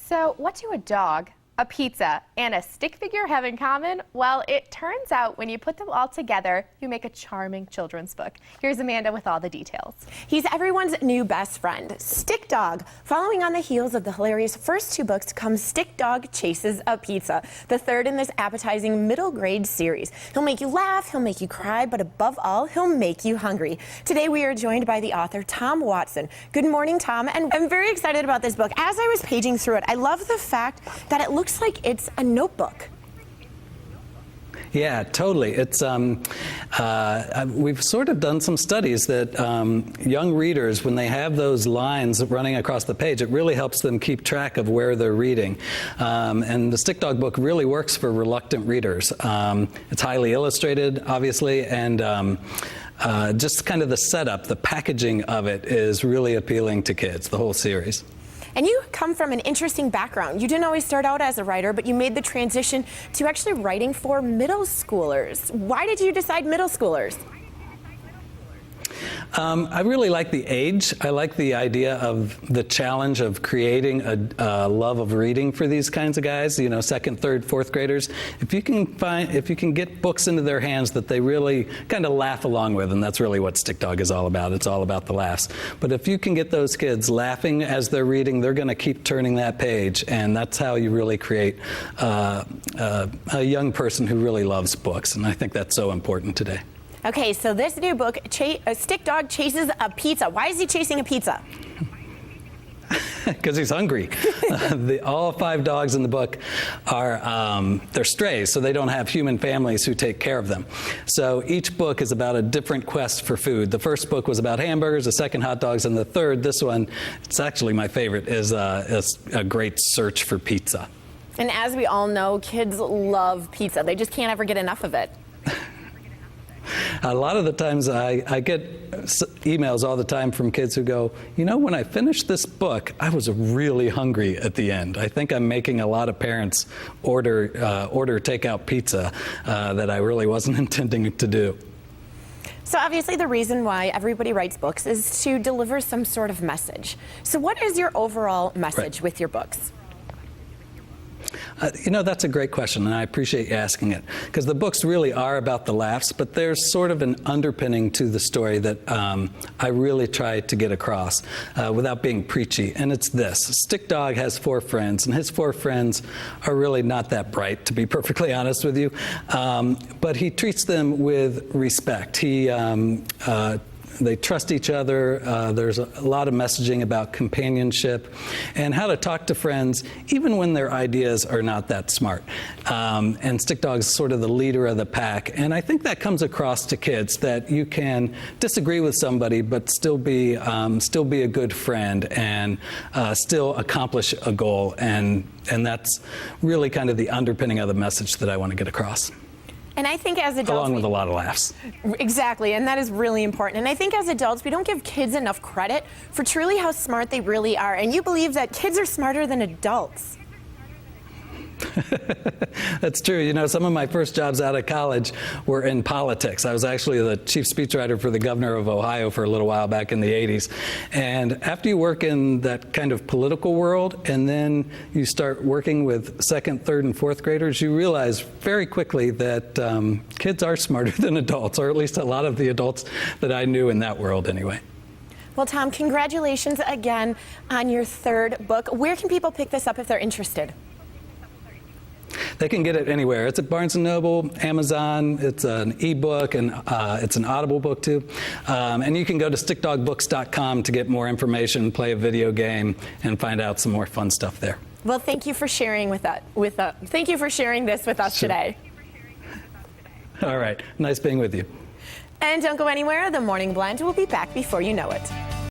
So what do a dog, a pizza, and a stick figure have in common? Well, it turns out when you put them all together, you make a charming children's book. Here's Amanda with all the details. He's everyone's new best friend, Stick Dog. Following on the heels of the hilarious first two books comes Stick Dog Chases a Pizza, the third in this appetizing middle grade series. He'll make you laugh, he'll make you cry, but above all, he'll make you hungry. Today we are joined by the author, Tom Watson. Good morning, Tom, and I'm very excited about this book. As I was paging through it, I love the fact that it looks like it's a notebook. Yeah, totally. It's we've sort of done some studies that young readers, when they have those lines running across the page, it really helps them keep track of where they're reading. And the Stick Dog book really works for reluctant readers. It's highly illustrated, obviously, and just kind of the setup, the packaging of it is really appealing to kids, the whole series. And you come from an interesting background. You didn't always start out as a writer, but you made the transition to actually writing for middle schoolers. Why did you decide middle schoolers? I really like the age. I like the idea of the challenge of creating a love of reading for these kinds of guys, you know, second, third, fourth graders. If you can get books into their hands that they really kind of laugh along with, and that's really what Stick Dog is all about. It's all about the laughs. But if you can get those kids laughing as they're reading, they're going to keep turning that page, and that's how you really create a young person who really loves books, and I think that's so important today. Okay, so this new book, Stick Dog Chases a Pizza. Why is he chasing a pizza? Because he's hungry. All 5 dogs in the book are they're strays, so they don't have human families who take care of them. So each book is about a different quest for food. The first book was about hamburgers, the second hot dogs, and the third, this one, it's actually my favorite, is a great search for pizza. And as we all know, kids love pizza. They just can't ever get enough of it. A lot of the times I get emails all the time from kids who go, you know, when I finished this book, I was really hungry at the end. I think I'm making a lot of parents order takeout pizza that I really wasn't intending to do. So obviously the reason why everybody writes books is to deliver some sort of message. So what is your overall message with your books? You know, that's a great question, and I appreciate you asking it, because the books really are about the laughs, but there's sort of an underpinning to the story that I really try to get across without being preachy, and it's this. Stick Dog has 4 friends, and his 4 friends are really not that bright, to be perfectly honest with you, but he treats them with respect. They trust each other. There's a lot of messaging about companionship and how to talk to friends even when their ideas are not that smart. And Stick Dog's sort of the leader of the pack. And I think that comes across to kids, that you can disagree with somebody but still be a good friend and still accomplish a goal. And that's really kind of the underpinning of the message that I want to get across. And I think as adults, along with a lot of laughs. Exactly, and that is really important. And I think as adults, we don't give kids enough credit for truly how smart they really are. And you believe that kids are smarter than adults. That's true. You know, some of my first jobs out of college were in politics. I was actually the chief speechwriter for the governor of Ohio for a little while back in the 80s. And after you work in that kind of political world, and then you start working with second, third, and fourth graders, you realize very quickly that kids are smarter than adults, or at least a lot of the adults that I knew in that world anyway. Well, Tom, congratulations again on your 3rd book. Where can people pick this up if they're interested? They can get it anywhere. It's at Barnes & Noble, Amazon. It's an e-book, and it's an Audible book too. And you can go to stickdogbooks.com to get more information, play a video game, and find out some more fun stuff there. Well, thank you for sharing thank you for sharing this with us today. All right. Nice being with you. And don't go anywhere. The Morning Blend will be back before you know it.